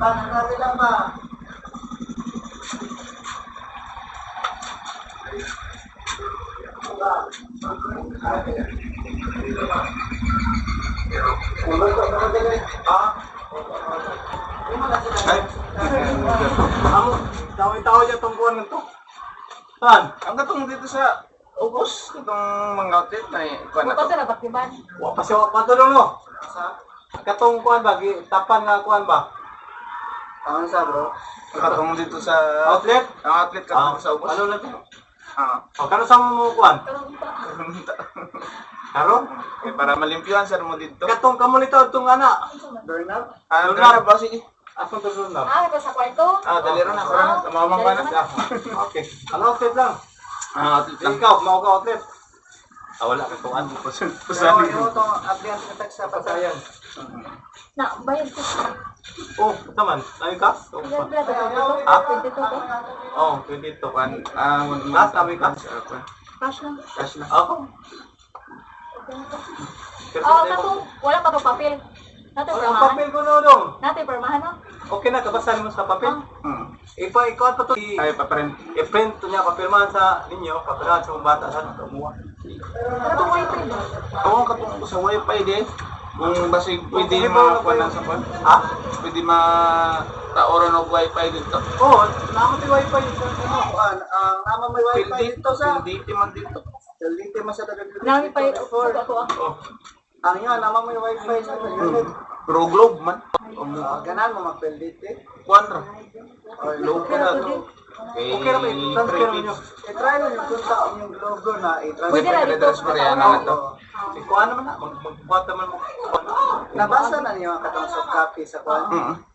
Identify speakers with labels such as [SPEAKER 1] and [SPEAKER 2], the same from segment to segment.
[SPEAKER 1] Natin lang ba?
[SPEAKER 2] Amo, tao dyan itong kuhan nito. Saan?
[SPEAKER 3] Ang katong dito sa ubos, itong mga outlet na kuha na to.
[SPEAKER 4] Bukas na bakiban.
[SPEAKER 2] Pasiwa pa ito no? Katong kuhan ba? Tapan na kuhan ba?
[SPEAKER 1] Ang sa bro?
[SPEAKER 3] Ang katong dito sa
[SPEAKER 2] Outlet?
[SPEAKER 3] ang outlet katong sa ubos.
[SPEAKER 2] Ano na ito?
[SPEAKER 3] Ah.
[SPEAKER 2] Kano sa mo kuhan? Karon?
[SPEAKER 3] Eh, para malimpyuhan sa mo dito.
[SPEAKER 2] Katong kamo nito itong anak.
[SPEAKER 1] Doorknob?
[SPEAKER 3] Ah, dali ba sige.
[SPEAKER 2] Asong tusunod na?
[SPEAKER 4] Ito sa kwarto.
[SPEAKER 3] Dali ron na, para na mamang ka na.
[SPEAKER 2] Okay. Ano outlet lang?
[SPEAKER 3] Outlet lang.
[SPEAKER 2] Ikaw, mau ka outlet. Wala ka kuhan.
[SPEAKER 1] Pero yung itong appliance na tag sa
[SPEAKER 2] Pasayan.
[SPEAKER 4] Na, bayad ko.
[SPEAKER 2] Oh, taman. Nabi ka?
[SPEAKER 4] Bayad pala ito.
[SPEAKER 2] Ha?
[SPEAKER 4] 22 to.
[SPEAKER 2] Oh, 22.
[SPEAKER 3] Last
[SPEAKER 2] Sabi ka?
[SPEAKER 4] Cash lang.
[SPEAKER 3] Cash na.
[SPEAKER 2] Ako?
[SPEAKER 4] Wala pa itong papel. Natin
[SPEAKER 2] Ang
[SPEAKER 4] permahan.
[SPEAKER 2] papel ko no dong.
[SPEAKER 4] Natin permahan, no?
[SPEAKER 2] Okay na, kabasahan mo sa papel. Ikaw pa to.
[SPEAKER 3] Ay, paparent.
[SPEAKER 2] I-print to niya, papirmahan sa ninyo, papirmahan sa mga bata sa kumuha.
[SPEAKER 4] Pero itong wifi, no?
[SPEAKER 3] Oo, katong ko sa wifi din. Kung basig pwede
[SPEAKER 2] Hindi ba
[SPEAKER 3] makakuha ng sa kwan.
[SPEAKER 2] Ha?
[SPEAKER 3] Pwede taoran og wifi dito.
[SPEAKER 2] Oo, naman may wifi.
[SPEAKER 1] ang naman may wifi dito sa
[SPEAKER 3] PLDT man dito.
[SPEAKER 1] LDT man sa taga
[SPEAKER 4] Nami pa ito. Sa ako.
[SPEAKER 2] Oh.
[SPEAKER 1] Ang yun, naman may wifi sa unit.
[SPEAKER 3] Pro Globe man.
[SPEAKER 1] Ganan mo mag-LDT.
[SPEAKER 3] Kuan ra.
[SPEAKER 2] Low ka na to. Okay na may transfer mo nyo.
[SPEAKER 1] I-try mo yung kung saan yung logo na i-transfer.
[SPEAKER 4] Pwede na dito.
[SPEAKER 3] Transfer yan na to.
[SPEAKER 2] Ikuha naman na, magbuhat naman mo.
[SPEAKER 1] Nabasa na niyo ang katong soft copy sa kwan.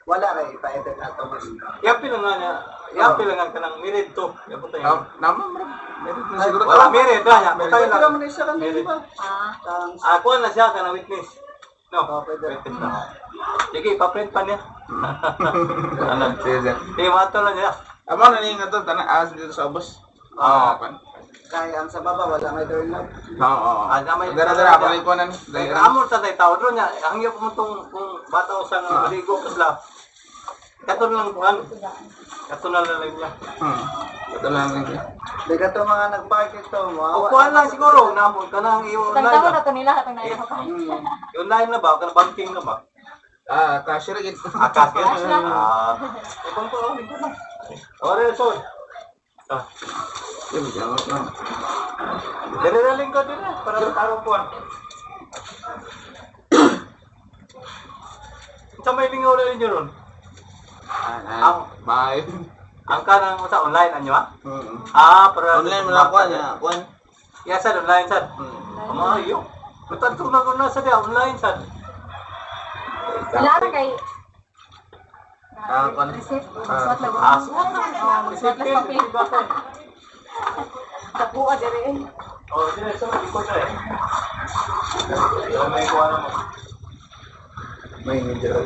[SPEAKER 1] Wala ra ipa-edit ato mas.
[SPEAKER 2] Yapi lang nga niya. Yapi lang nga ka ng mirid to. Yapi to yun.
[SPEAKER 3] Naman bro. Meron na siguro.
[SPEAKER 2] Wala mirid na niya. Butay
[SPEAKER 1] Pwede
[SPEAKER 2] lang.
[SPEAKER 1] naman isa kan di ba?
[SPEAKER 2] Ako na siya ka na witness. No,
[SPEAKER 1] pwede.
[SPEAKER 2] witness na. Sige, ipaprint pa niya.
[SPEAKER 3] Ano, sige.
[SPEAKER 2] Sige, mato lang niya.
[SPEAKER 3] Amo na ni nga to tanang as dito sa ubos. Kan.
[SPEAKER 1] Kaya ang sa baba wala may doorknob.
[SPEAKER 3] Oo.
[SPEAKER 2] May
[SPEAKER 3] Dara pa may kuan
[SPEAKER 2] Dahil amon sa tayo tawad ron niya. Ang iyo pumuntong kung bata o sa maligo kasla. Kato lang kuhan. Kato na lang niya.
[SPEAKER 3] Ito lang din.
[SPEAKER 1] Di ka to mga nag-park ito mo.
[SPEAKER 2] O kuhan lang siguro. Namon ka nang i-online
[SPEAKER 4] Tagtawa
[SPEAKER 2] na.
[SPEAKER 4] na ito nila. Itong nailang pa.
[SPEAKER 2] I-online na ba? Ka na banking na ba?
[SPEAKER 3] Cashier gid.
[SPEAKER 2] Akas ka?
[SPEAKER 4] Cash lang.
[SPEAKER 2] Ibang ko lang. Ore, sol.
[SPEAKER 3] Sige, jawab na.
[SPEAKER 2] Dali-daling ko din para tarong kuhan. Sa may lingaw na ninyo ron?
[SPEAKER 3] Bye.
[SPEAKER 2] Ang kanang sa online anyo ha? Para
[SPEAKER 3] Online mo na kuan ya, kuan.
[SPEAKER 2] Ya sad online sad. Amayo. Betul tu na sa dia online sad.
[SPEAKER 4] Wala na kay...
[SPEAKER 3] Kuan.
[SPEAKER 4] Receipt. Suat lang.
[SPEAKER 2] Suat
[SPEAKER 4] Suat lang papel. Tapuan dere eh.
[SPEAKER 2] Oh, dire sa mga ko eh. May kuha na mo.
[SPEAKER 3] May medyo.